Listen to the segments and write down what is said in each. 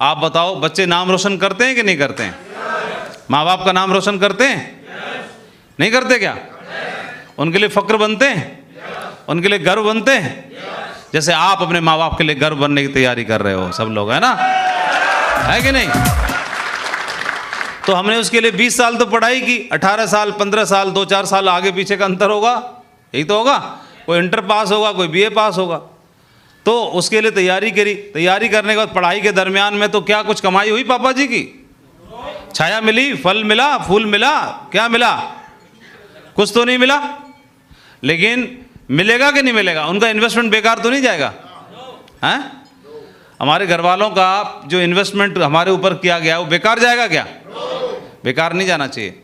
आप बताओ, बच्चे नाम रोशन करते हैं कि नहीं करते हैं? माँ बाप का नाम रोशन करते हैं? नहीं करते क्या? उनके लिए फक्र बनते हैं, उनके लिए गर्व बनते हैं, जैसे आप अपने माँ बाप के लिए गर्व बनने की तैयारी कर रहे हो सब लोग, है ना? है कि नहीं? तो हमने उसके लिए 20 साल तो पढ़ाई की, 18 साल 15 साल 2-4 साल आगे पीछे का अंतर होगा, यही तो होगा। कोई इंटर पास होगा, कोई बीए पास होगा, तो उसके लिए तैयारी करी। तैयारी करने के बाद पढ़ाई के दरमियान में तो क्या कुछ कमाई हुई पापा जी की? छाया मिली, फल मिला, फूल मिला, क्या मिला? कुछ तो नहीं मिला। लेकिन मिलेगा कि नहीं मिलेगा? उनका इन्वेस्टमेंट बेकार तो नहीं जाएगा? हैं? हमारे घर वालों का जो इन्वेस्टमेंट हमारे ऊपर किया गया वो बेकार जाएगा क्या? बेकार नहीं जाना चाहिए।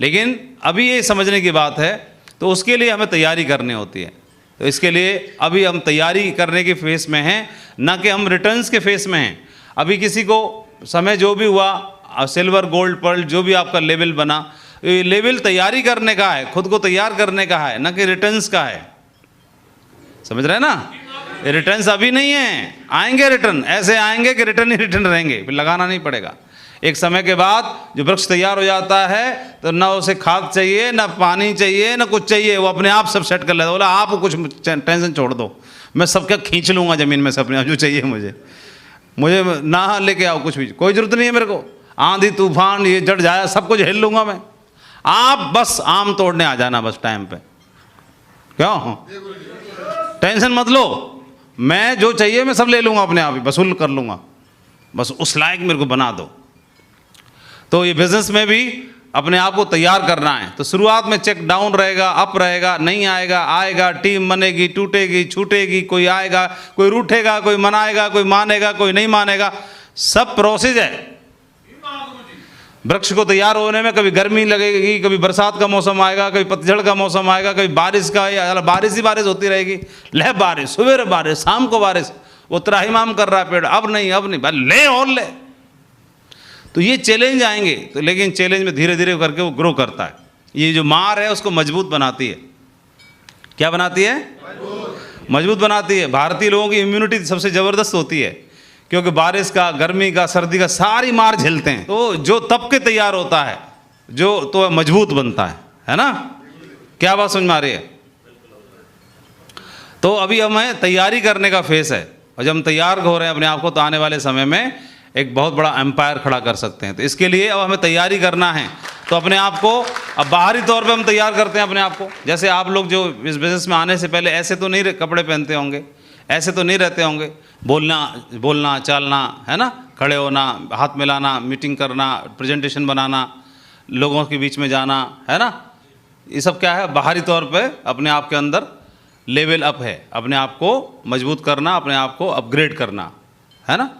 लेकिन अभी ये समझने की बात है, तो उसके लिए हमें तैयारी करनी होती है। तो इसके लिए अभी हम तैयारी करने के फेस में हैं, ना कि हम रिटर्न्स के फेस में हैं। अभी किसी को समय जो भी हुआ, सिल्वर गोल्ड पर्ल जो भी आपका लेवल बना, ये लेवल तैयारी करने का है, खुद को तैयार करने का है, ना कि रिटर्न्स का है। समझ रहे हैं ना? ये रिटर्न्स अभी नहीं है, आएंगे रिटर्न, ऐसे आएंगे कि रिटर्न ही रिटर्न रहेंगे, फिर लगाना नहीं पड़ेगा। एक समय के बाद जो वृक्ष तैयार हो जाता है तो ना उसे खाद चाहिए, ना पानी चाहिए, ना कुछ चाहिए, वो अपने आप सब सेट कर लेता। बोला आप कुछ टेंशन छोड़ दो, मैं सब क्या खींच लूँगा ज़मीन में से अपने आप, जो चाहिए मुझे ना लेके आओ, कुछ भी कोई ज़रूरत नहीं है मेरे को। आंधी तूफान ये जड़ जाए सब कुछ हिल लूँगा मैं, आप बस आम तोड़ने आ जाना बस टाइम पे। क्यों टेंशन मत लो, मैं जो चाहिए मैं सब ले लूँगा, अपने आप ही वसूल कर लूँगा, बस उस लायक मेरे को बना दो। तो ये बिजनेस में भी अपने आप को तैयार करना है। तो शुरुआत में चेक डाउन रहेगा, अप रहेगा, नहीं आएगा, आएगा, टीम बनेगी, टूटेगी, छूटेगी, कोई आएगा, कोई रूठेगा, कोई मनाएगा, कोई मानेगा, कोई नहीं मानेगा, सब प्रोसेस है। वृक्ष को तैयार होने में कभी गर्मी लगेगी, कभी बरसात का मौसम आएगा, कभी पतझड़ का मौसम आएगा, कभी बारिश का, या बारिश ही बारिश होती रहेगी, लह बारिश, सवेरे बारिश, शाम को बारिश, वो त्राहिमाम कर रहा है पेड़, अब नहीं ले और ले। तो ये चैलेंज आएंगे, तो लेकिन चैलेंज में धीरे धीरे करके वो ग्रो करता है। ये जो मार है उसको मजबूत बनाती है। क्या बनाती है? मजबूत बनाती है। भारतीय लोगों की इम्यूनिटी सबसे ज़बरदस्त होती है, क्योंकि बारिश का, गर्मी का, सर्दी का सारी मार झेलते हैं। तो जो तप के तैयार होता है, जो तो मजबूत बनता है ना? क्या बात समझ में आ रही है? तो अभी हमें तैयारी करने का फेस है, और जब हम तैयार हो रहे हैं अपने आप को, तो आने वाले समय में एक बहुत बड़ा एम्पायर खड़ा कर सकते हैं। तो इसके लिए अब हमें तैयारी करना है। तो अपने आप को अब बाहरी तौर पे हम तैयार करते हैं अपने आप को। जैसे आप लोग जो इस बिज़नेस में आने से पहले ऐसे तो नहीं कपड़े पहनते होंगे, ऐसे तो नहीं रहते होंगे, बोलना चालना, है ना, खड़े होना, हाथ मिलाना, मीटिंग करना, प्रेजेंटेशन बनाना, लोगों के बीच में जाना, है ना, ये सब क्या है? बाहरी तौर पे अपने आप के अंदर लेवल अप है, अपने आप को मजबूत करना, अपने आप को अपग्रेड करना, है ना।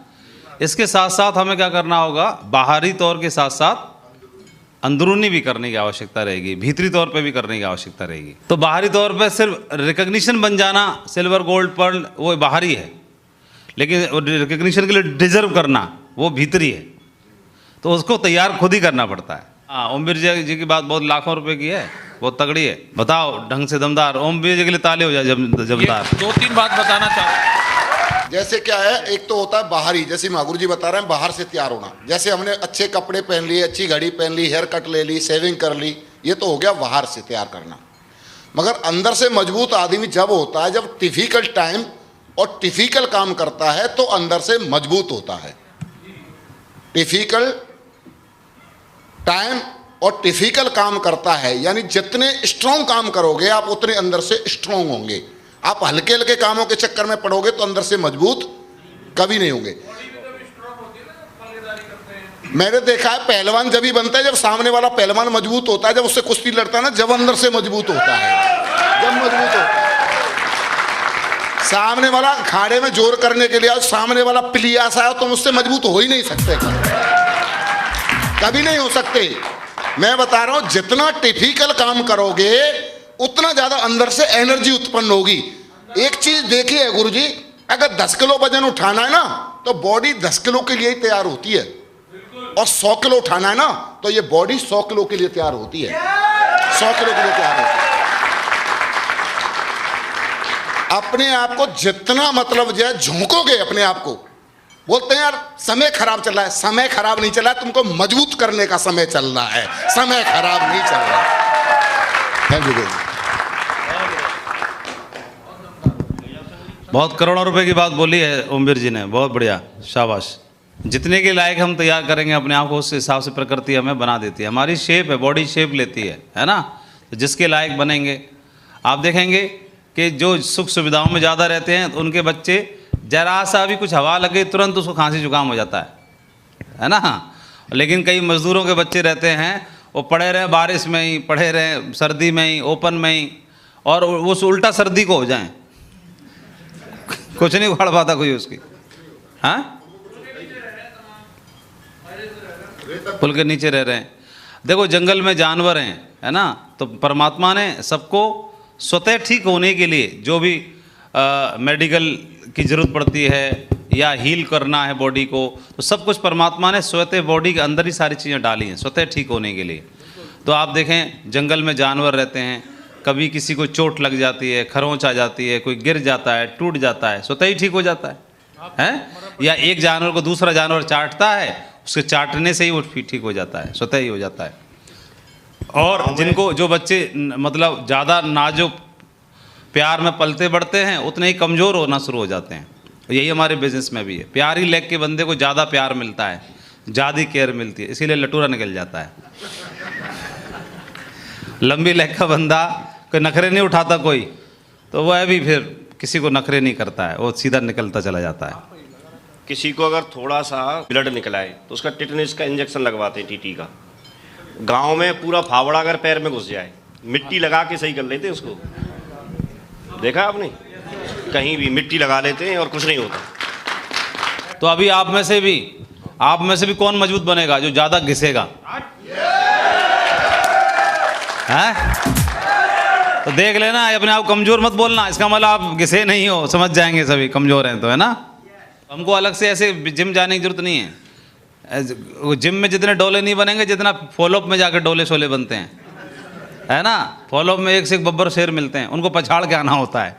इसके साथ साथ हमें क्या करना होगा? बाहरी तौर के साथ साथ अंदरूनी भी करने की आवश्यकता रहेगी, भीतरी तौर पे भी करने की आवश्यकता रहेगी। तो बाहरी तौर पे सिर्फ रिकग्निशन बन जाना, सिल्वर गोल्ड पर्ल, वो बाहरी है, लेकिन रिकग्निशन के लिए डिजर्व करना वो भीतरी है। तो उसको तैयार खुद ही करना पड़ता है। हाँ, ओमवीर जी की बात बहुत लाखों रुपए की है, बहुत तगड़ी है। बताओ ढंग से दमदार, ओमवीर जी के लिए ताली हो जाए जमदार। 2-3 बात बताना चाहूँ। जैसे क्या है, एक तो होता है बाहरी, जैसे महागुरु जी बता रहे हैं बाहर से तैयार होना। जैसे हमने अच्छे कपड़े पहन लिए, अच्छी घड़ी पहन ली, हेयर कट ले ली, सेविंग कर ली, ये तो हो गया बाहर से तैयार करना। मगर अंदर से मजबूत आदमी जब होता है, जब टिफिकल्ट टाइम और टिफिकल काम करता है, तो अंदर से मजबूत होता है। टिफिकल टाइम और टिफिकल काम करता है, यानी जितने स्ट्रॉन्ग काम करोगे आप, उतने अंदर से स्ट्रॉन्ग होंगे। आप हल्के हल्के कामों के चक्कर में पड़ोगे तो अंदर से मजबूत कभी नहीं होंगे। मैंने देखा है पहलवान जब ही बनता है जब सामने वाला पहलवान मजबूत होता है, जब उससे कुश्ती लड़ता है ना, जब अंदर से मजबूत होता है, जब मजबूत होता है। सामने वाला खाड़े में जोर करने के लिए, सामने वाला प्लियास आया, तुम उससे मजबूत हो ही नहीं सकते, कभी नहीं हो सकते। मैं बता रहा हूं, जितना टिपिकल काम करोगे उतना ज्यादा अंदर से एनर्जी उत्पन्न होगी। एक चीज देखिए गुरुजी, अगर 10 किलो वजन उठाना है ना, तो बॉडी 10 किलो के लिए ही तैयार होती है, और 100 किलो उठाना है ना, तो ये बॉडी 100 किलो के लिए तैयार होती है, 100 किलो के लिए तैयार होती है। अपने आप को जितना मतलब जो है झोंकोगे अपने आप को, बोलते हैं यार समय खराब चल रहा है। समय खराब नहीं चला है, तुमको मजबूत करने का समय चल रहा है, समय खराब नहीं चल रहा है। Thank you. बहुत करोड़ों रुपए की बात बोली है ओमवीर जी ने, बहुत बढ़िया, शाबाश। जितने के लायक हम तैयार करेंगे अपने आप को, उस हिसाब से प्रकृति हमें बना देती है। हमारी शेप है, बॉडी शेप लेती है ना। तो जिसके लायक बनेंगे, आप देखेंगे कि जो सुख सुविधाओं में ज़्यादा रहते हैं तो उनके बच्चे जरा सा भी कुछ हवा लगे तुरंत उसको खांसी जुकाम हो जाता है ना। लेकिन कई मजदूरों के बच्चे रहते हैं, वो पड़े रहे बारिश में ही, पड़े रहे सर्दी में ही, ओपन में ही, और वो उल्टा सर्दी को हो जाए, कुछ नहीं उखाड़ पाता कोई उसकी। हाँ, पुल के नीचे रह रहे हैं। देखो जंगल में जानवर हैं, है ना, तो परमात्मा ने सबको स्वतः ठीक होने के लिए जो भी मेडिकल की ज़रूरत पड़ती है या हील करना है बॉडी को, तो सब कुछ परमात्मा ने स्वतः बॉडी के अंदर ही सारी चीज़ें डाली हैं स्वतः ठीक होने के लिए। तो आप देखें जंगल में जानवर रहते हैं, कभी किसी को चोट लग जाती है, खरोंच आ जाती है, कोई गिर जाता है, टूट जाता है, स्वतः ही ठीक हो जाता है? या एक जानवर को दूसरा जानवर चाटता है, उसके चाटने से ही वो ठीक हो जाता है, स्वतः ही हो जाता है। और जिनको जो बच्चे मतलब ज़्यादा नाजुक प्यार में पलते बढ़ते हैं उतने ही कमज़ोर होना शुरू हो जाते हैं। यही हमारे बिजनेस में भी है। प्यारी लेग के बंदे को ज़्यादा प्यार मिलता है, ज़्यादा केयर मिलती है, इसीलिए लटूरा निकल जाता है। लंबी लेग का बंदा कोई नखरे नहीं उठाता कोई, तो वह भी फिर किसी को नखरे नहीं करता है, वो सीधा निकलता चला जाता है। किसी को अगर थोड़ा सा ब्लड निकला है तो उसका टिटनेस का इंजेक्शन लगवाते हैं, टीटी का। गांव में पूरा फावड़ा अगर पैर में घुस जाए, मिट्टी लगा के सही कर लेते हैं उसको, देखा आपने? कहीं भी मिट्टी लगा लेते हैं और कुछ नहीं होता। तो अभी आप में से भी कौन मजबूत बनेगा? जो ज़्यादा घिसेगा, है? तो देख लेना, अपने आप कमज़ोर मत बोलना, इसका मतलब आप घिसे नहीं हो, समझ जाएंगे सभी कमज़ोर हैं तो, है ना। हमको अलग से ऐसे जिम जाने की जरूरत नहीं है। जिम में जितने डोले नहीं बनेंगे जितना फॉलोअप में जाकर डोले शोले बनते हैं, है ना। फॉलोअप में एक से एक बब्बर शेर मिलते हैं, उनको पछाड़ के आना होता है,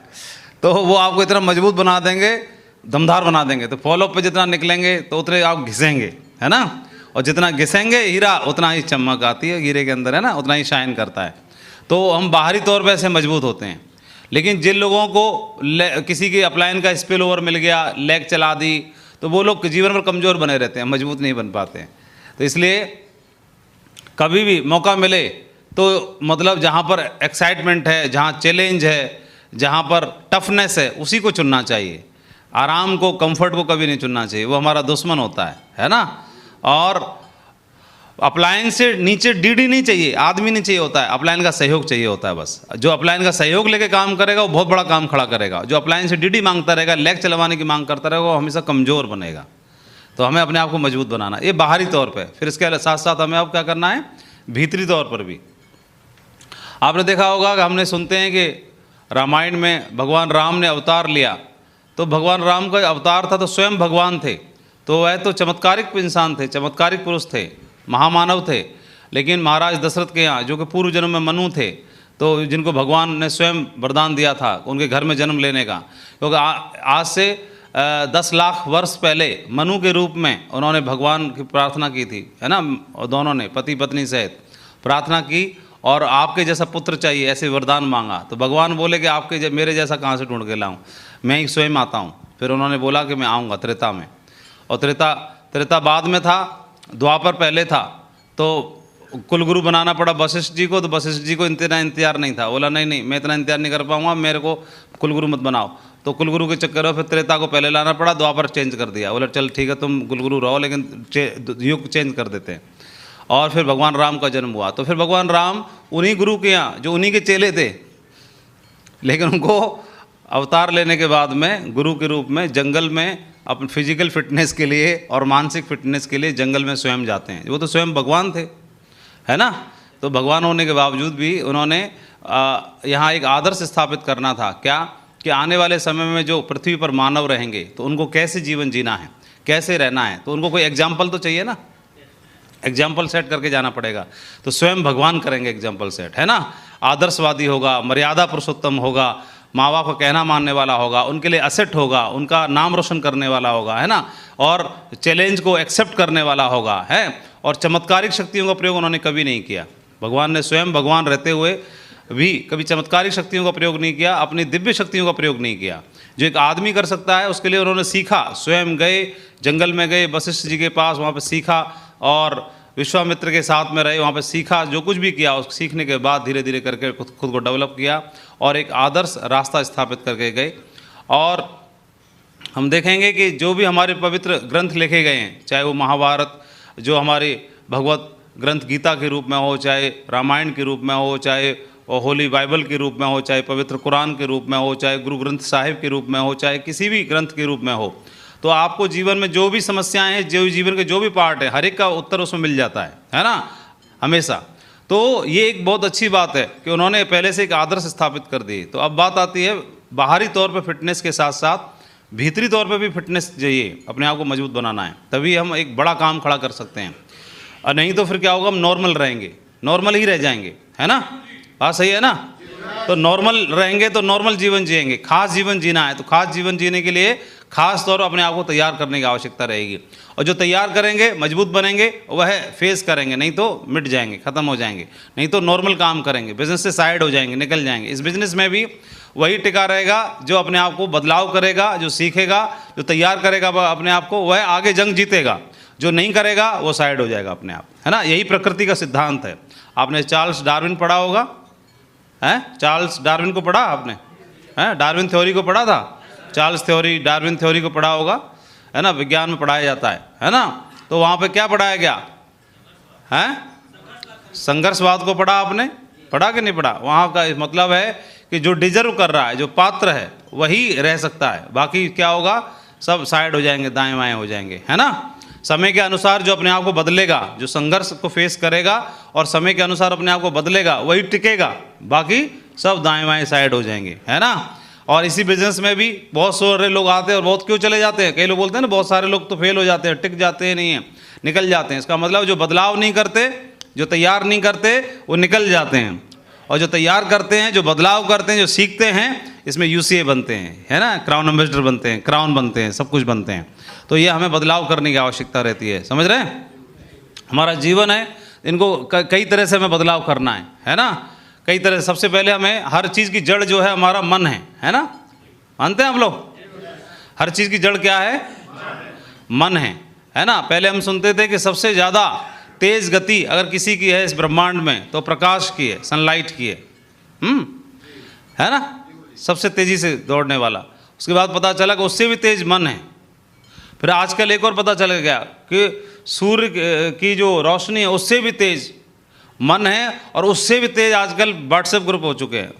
तो वो आपको इतना मजबूत बना देंगे, दमदार बना देंगे। तो फॉलोअप पे जितना निकलेंगे तो उतने आप घिसेंगे, है ना। और जितना घिसेंगे हीरा उतना ही चमक आती है हीरे के अंदर, है ना, उतना ही शाइन करता है। तो हम बाहरी तौर पर ऐसे मजबूत होते हैं। लेकिन जिन लोगों को किसी के अपलाइन का स्पिल ओवर मिल गया, लेग चला दी, तो वो लोग जीवन भर कमज़ोर बने रहते हैं, मजबूत नहीं बन पाते हैं। तो इसलिए कभी भी मौका मिले तो मतलब जहाँ पर एक्साइटमेंट है, जहाँ चैलेंज है, जहाँ पर टफनेस है, उसी को चुनना चाहिए। आराम को, कंफर्ट को कभी नहीं चुनना चाहिए, वो हमारा दुश्मन होता है ना। और अपलाइन से नीचे डीडी नहीं चाहिए, आदमी नहीं चाहिए होता है, अपलाइन का सहयोग चाहिए होता है बस। जो अपलाइन का सहयोग लेके काम करेगा वो बहुत बड़ा काम खड़ा करेगा। जो अपलाइन से डीडी मांगता रहेगा, लेग चलवाने की मांग करता रहेगा, वो हमेशा कमज़ोर बनेगा। तो हमें अपने आप को मजबूत बनाना, ये बाहरी तौर पे। फिर इसके साथ साथ हमें अब क्या करना है, भीतरी तौर पर भी। आपने देखा होगा कि हमने सुनते हैं कि रामायण में भगवान राम ने अवतार लिया, तो भगवान राम का अवतार था तो स्वयं भगवान थे, तो वह तो चमत्कारिक इंसान थे, चमत्कारिक पुरुष थे, महामानव थे। लेकिन महाराज दशरथ के यहाँ जो कि पूर्व जन्म में मनु थे, तो जिनको भगवान ने स्वयं वरदान दिया था उनके घर में जन्म लेने का, क्योंकि आज से 10 लाख वर्ष पहले मनु के रूप में उन्होंने भगवान की प्रार्थना की थी, है ना। और दोनों ने पति पत्नी सहित प्रार्थना की और आपके जैसा पुत्र चाहिए, ऐसे वरदान मांगा। तो भगवान बोले कि आपके मेरे जैसा कहाँ से ढूंढ के लाऊं, मैं ही स्वयं आता हूँ। फिर उन्होंने बोला कि मैं आऊँगा त्रेता में, और त्रेता बाद में था, द्वापर पहले था। तो कुलगुरु बनाना पड़ा वशिष्ठ जी को, तो वशिष्ठ जी को इतना इंतजार नहीं था, बोला नहीं मैं इतना इंतजार नहीं कर पाऊंगा, मेरे को कुलगुरु मत बनाओ। तो कुलगुरु के चक्कर में फिर त्रेता को पहले लाना पड़ा, द्वापर चेंज कर दिया, बोला चल ठीक है तुम कुलगुरु रहो लेकिन युग चेंज कर देते हैं। और फिर भगवान राम का जन्म हुआ। तो फिर भगवान राम उन्हीं गुरु के यहाँ, जो उन्हीं के चेले थे, लेकिन उनको अवतार लेने के बाद में गुरु के रूप में जंगल में अपने फिजिकल फिटनेस के लिए और मानसिक फिटनेस के लिए जंगल में स्वयं जाते हैं। वो तो स्वयं भगवान थे, है ना। तो भगवान होने के बावजूद भी उन्होंने यहाँ एक आदर्श स्थापित करना था, क्या कि आने वाले समय में जो पृथ्वी पर मानव रहेंगे तो उनको कैसे जीवन जीना है, कैसे रहना है। तो उनको कोई एग्जाम्पल तो चाहिए ना, एग्जाम्पल सेट करके जाना पड़ेगा। तो स्वयं भगवान करेंगे एग्जाम्पल सेट, है ना। आदर्शवादी होगा, मर्यादा पुरुषोत्तम होगा, माँ बाप का कहना मानने वाला होगा, उनके लिए असेट होगा, उनका नाम रोशन करने वाला होगा, है ना, और चैलेंज को एक्सेप्ट करने वाला होगा, है। और चमत्कारिक शक्तियों का प्रयोग उन्होंने कभी नहीं किया। भगवान ने स्वयं भगवान रहते हुए भी कभी चमत्कारिक शक्तियों का प्रयोग नहीं किया, अपनी दिव्य शक्तियों का प्रयोग नहीं किया। जो एक आदमी कर सकता है उसके लिए उन्होंने सीखा, स्वयं गए, जंगल में गए, वशिष्ठ जी के पास, वहाँ पे सीखा, और विश्वामित्र के साथ में रहे, वहाँ पे सीखा, जो कुछ भी किया उस सीखने के बाद धीरे धीरे करके खुद को डेवलप किया और एक आदर्श रास्ता स्थापित करके गए। और हम देखेंगे कि जो भी हमारे पवित्र ग्रंथ लिखे गए हैं, चाहे वो महाभारत जो हमारे भगवत ग्रंथ गीता के रूप में हो, चाहे रामायण के रूप में हो, चाहे होली बाइबल के रूप में हो, चाहे पवित्र कुरान के रूप में हो, चाहे गुरु ग्रंथ साहिब के रूप में हो, चाहे किसी भी ग्रंथ के रूप में हो, तो आपको जीवन में जो भी समस्याएं हैं, जो जीवन के जो भी पार्ट है, हर एक का उत्तर उसमें मिल जाता है ना, हमेशा। तो ये एक बहुत अच्छी बात है कि उन्होंने पहले से एक आदर्श स्थापित कर दी। तो अब बात आती है बाहरी तौर पर फिटनेस के साथ साथ भीतरी तौर पर भी फिटनेस चाहिए, अपने आप को मजबूत बनाना है, तभी हम एक बड़ा काम खड़ा कर सकते हैं। और नहीं तो फिर क्या होगा, हम नॉर्मल रहेंगे, नॉर्मल ही रह जाएंगे, है ना, बात सही है ना। तो नॉर्मल रहेंगे तो नॉर्मल जीवन जिएंगे। खास जीवन जीना है तो खास जीवन जीने के लिए खास तौर पर अपने आप को तैयार करने की आवश्यकता रहेगी। और जो तैयार करेंगे, मजबूत बनेंगे, वह फेस करेंगे, नहीं तो मिट जाएंगे, ख़त्म हो जाएंगे, नहीं तो नॉर्मल काम करेंगे, बिजनेस से साइड हो जाएंगे, निकल जाएंगे। इस बिजनेस में भी वही टिका रहेगा जो अपने आप को बदलाव करेगा, जो सीखेगा, जो तैयार करेगा अपने आप को, वह आगे जंग जीतेगा। जो नहीं करेगा वो साइड हो जाएगा अपने आप, है ना। यही प्रकृति का सिद्धांत है। आपने चार्ल्स डार्विन पढ़ा होगा, है, चार्ल्स डार्विन को पढ़ा आपने, है, डार्विन थ्योरी को पढ़ा था, चार्ल्स थ्योरी, डार्विन थ्योरी को पढ़ा होगा, है ना, विज्ञान में पढ़ाया जाता है ना। तो वहाँ पे क्या पढ़ाया गया है, संघर्षवाद को पढ़ा आपने, पढ़ा कि नहीं पढ़ा। वहाँ का मतलब है कि जो डिजर्व कर रहा है, जो पात्र है, वही रह सकता है, बाकी क्या होगा, सब साइड हो जाएंगे, दाएं बाएं हो जाएंगे, है ना। समय के अनुसार जो अपने आप को बदलेगा, जो संघर्ष को फेस करेगा और समय के अनुसार अपने आप को बदलेगा, वही टिकेगा, बाकी सब दाएं बाएं साइड हो जाएंगे, है ना। और इसी बिजनेस में भी बहुत सारे लोग आते हैं और बहुत क्यों चले जाते हैं। कई लोग बोलते हैं ना, बहुत सारे लोग तो फेल हो जाते हैं, टिक जाते हैं, नहीं है, निकल जाते हैं। इसका मतलब जो बदलाव नहीं करते, जो तैयार नहीं करते, वो निकल जाते हैं। और जो तैयार करते हैं, जो बदलाव करते हैं, जो सीखते हैं, इसमें यूसीए बनते हैं, है ना, क्राउन एम्बेसडर बनते हैं, क्राउन बनते हैं, सब कुछ बनते हैं। तो ये हमें बदलाव करने की आवश्यकता रहती है, समझ रहे हैं। हमारा जीवन है, इनको कई तरह से हमें बदलाव करना है ना, कई तरह। सबसे पहले हमें हर चीज़ की जड़ जो है हमारा मन है ना, मानते हैं हम लोग। हर चीज़ की जड़ क्या है, मन है ना। पहले हम सुनते थे कि सबसे ज़्यादा तेज गति अगर किसी की है इस ब्रह्मांड में तो प्रकाश की है, सनलाइट की है ना, सबसे तेज़ी से दौड़ने वाला। उसके बाद पता चला कि उससे भी तेज मन है। फिर आजकल एक और पता चल गया कि सूर्य की जो रोशनी है उससे भी तेज मन है, और उससे भी तेज आजकल व्हाट्सएप ग्रुप हो चुके हैं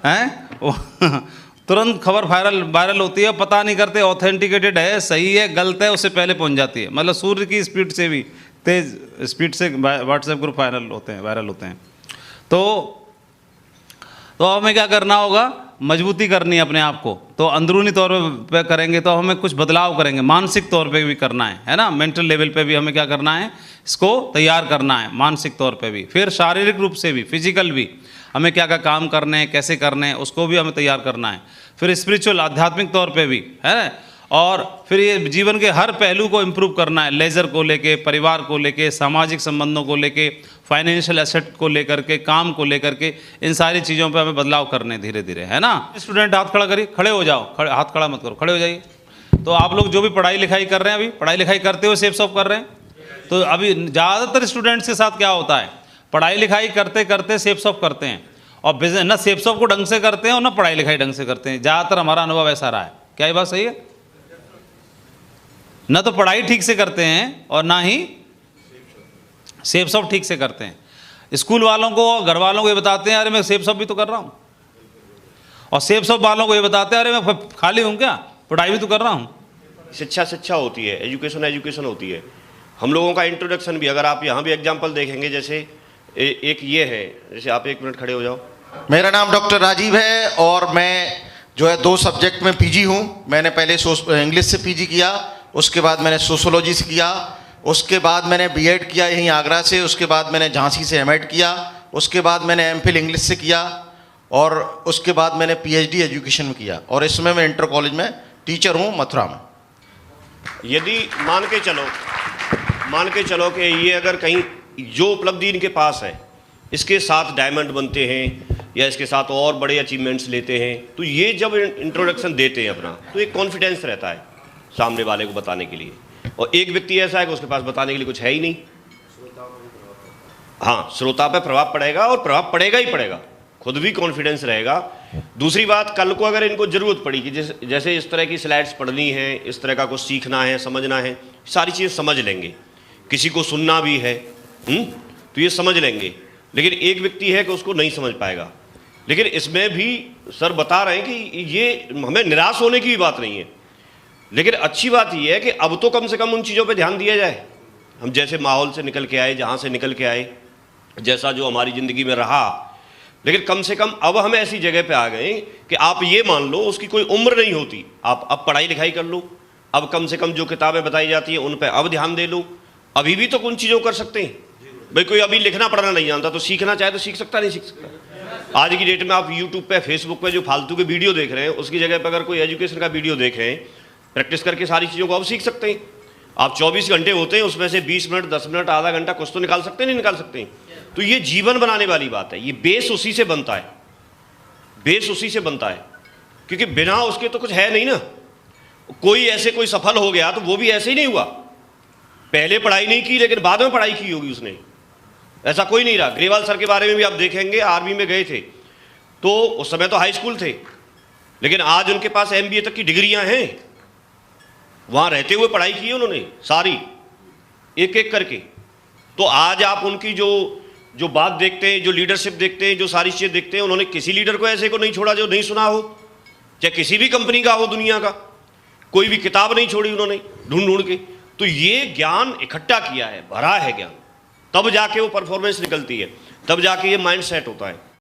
हैं। तुरंत खबर वायरल होती है, पता नहीं करते ऑथेंटिकेटेड है, सही है, गलत है, उससे पहले पहुंच जाती है। मतलब सूर्य की स्पीड से भी तेज स्पीड से व्हाट्सएप ग्रुप वायरल होते हैं। तो हमें क्या करना होगा, मजबूती करनी है अपने आप को। तो अंदरूनी तौर पे करेंगे तो हमें कुछ बदलाव करेंगे, मानसिक तौर पे भी करना है ना, मेंटल लेवल पे भी हमें क्या करना है, इसको तैयार करना है, मानसिक तौर पे भी। फिर शारीरिक रूप से भी, फिजिकल भी, हमें क्या क्या काम करने हैं, कैसे करने हैं, उसको भी हमें तैयार करना है। फिर स्पिरिचुअल, आध्यात्मिक तौर पे भी, है। और फिर ये जीवन के हर पहलू को इम्प्रूव करना है, लेजर को लेके, परिवार को लेके, सामाजिक संबंधों को लेके, फाइनेंशियल एसेट को लेकर के, काम को लेकर के, इन सारी चीज़ों पे हमें बदलाव करने धीरे धीरे, है ना। स्टूडेंट हाथ खड़ा करिए, खड़े हो जाओ, हाथ खड़ा मत करो, खड़े हो जाइए। तो आप लोग जो भी पढ़ाई लिखाई कर रहे हैं, अभी पढ़ाई लिखाई करते हुए सेफ सॉफ कर रहे हैं, तो अभी ज़्यादातर स्टूडेंट्स के साथ क्या होता है, पढ़ाई लिखाई करते करते सेफ सॉफ करते हैं, और बिजनेस न सेफ सॉफ को ढंग से करते हैं और न पढ़ाई लिखाई ढंग से करते हैं। ज़्यादातर हमारा अनुभव ऐसा रहा है। क्या ये बात सही है? न तो पढ़ाई ठीक से करते हैं और ना ही सेफ सॉफ ठीक से करते हैं। स्कूल वालों को, घर वालों को ये बताते हैं, अरे मैं सेफ सॉफ भी तो कर रहा हूँ, और सेफ सॉफ वालों को ये बताते हैं, अरे मैं खाली हूँ क्या, पढ़ाई भी तो कर रहा हूँ। शिक्षा होती है, एजुकेशन होती है। हम लोगों का इंट्रोडक्शन भी, अगर आप यहाँ भी एग्जाम्पल देखेंगे, जैसे एक ये है, जैसे आप 1 मिनट खड़े हो जाओ। मेरा नाम डॉक्टर राजीव है और मैं जो है 2 सब्जेक्ट में पीजी हूँ। मैंने पहले इंग्लिश से पीजी किया, उसके बाद मैंने सोशोलॉजी से किया, उसके बाद मैंने बीएड किया यहीं आगरा से, उसके बाद मैंने झांसी से एमएड किया, उसके बाद मैंने एमफिल इंग्लिश से किया, और उसके बाद मैंने पीएचडी एजुकेशन में किया और इसमें मैं इंटर कॉलेज में टीचर हूँ मथुरा में। यदि मान के चलो कि ये अगर कहीं जो उपलब्धि इनके पास है इसके साथ डायमंड बनते हैं या इसके साथ और बड़े अचीवमेंट्स लेते हैं, तो ये जब इंट्रोडक्शन देते हैं अपना तो एक कॉन्फिडेंस रहता है सामने वाले को बताने के लिए। और एक व्यक्ति ऐसा है कि उसके पास बताने के लिए कुछ है ही नहीं। हाँ, श्रोता पे प्रभाव पड़ेगा और प्रभाव पड़ेगा ही पड़ेगा, खुद भी कॉन्फिडेंस रहेगा। दूसरी बात, कल को अगर इनको ज़रूरत पड़ी कि जैसे इस तरह की स्लाइड्स पढ़नी है, इस तरह का कुछ सीखना है, समझना है, सारी चीज़ें समझ लेंगे। किसी को सुनना भी है तो ये समझ लेंगे। लेकिन एक व्यक्ति है कि उसको नहीं समझ पाएगा। लेकिन इसमें भी सर बता रहे हैं कि ये हमें निराश होने की भी बात नहीं है, लेकिन अच्छी बात यह है कि अब तो कम से कम उन चीज़ों पे ध्यान दिया जाए। हम जैसे माहौल से निकल के आए, जहाँ से निकल के आए, जैसा जो हमारी ज़िंदगी में रहा, लेकिन कम से कम अब हम ऐसी जगह पे आ गए कि आप ये मान लो उसकी कोई उम्र नहीं होती। आप अब पढ़ाई लिखाई कर लो, अब कम से कम जो किताबें बताई जाती हैं उन पर अब ध्यान दे लो। अभी भी तो उन चीज़ों कर सकते हैं। भाई कोई अभी लिखना पढ़ना नहीं जानता तो सीखना चाहे तो सीख सकता, नहीं सीख सकता। आज की डेट में आप यूट्यूब पे, फेसबुक पे जो फालतू के वीडियो देख रहे हैं उसकी जगह पर अगर कोई एजुकेशन का वीडियो देख रहे हैं, प्रैक्टिस करके सारी चीज़ों को अब सीख सकते हैं। आप 24 घंटे होते हैं, उसमें से 20 मिनट, 10 मिनट, आधा घंटा कुछ तो निकाल सकते हैं, नहीं निकाल सकते हैं। तो ये जीवन बनाने वाली बात है। ये बेस उसी से बनता है, बेस उसी से बनता है, क्योंकि बिना उसके तो कुछ है नहीं ना। कोई ऐसे कोई सफल हो गया तो वो भी ऐसे ही नहीं हुआ, पहले पढ़ाई नहीं की लेकिन बाद में पढ़ाई की होगी उसने, ऐसा कोई नहीं रहा। ग्रेवाल सर के बारे में भी आप देखेंगे, आर्मी में गए थे तो उस समय तो हाई स्कूल थे, लेकिन आज उनके पास एमबीए तक की डिग्रियां हैं। वहां रहते हुए पढ़ाई की है उन्होंने सारी, एक एक करके। तो आज आप उनकी जो बात देखते हैं, जो लीडरशिप देखते हैं, जो सारी चीज़ें देखते हैं, उन्होंने किसी लीडर को ऐसे को नहीं छोड़ा जो नहीं सुना हो, चाहे किसी भी कंपनी का हो दुनिया का, कोई भी किताब नहीं छोड़ी उन्होंने ढूंढ ढूंढ के। तो ये ज्ञान इकट्ठा किया है, भरा है ज्ञान, तब जाके वो परफॉर्मेंस निकलती है, तब जाके ये माइंड सेट होता है।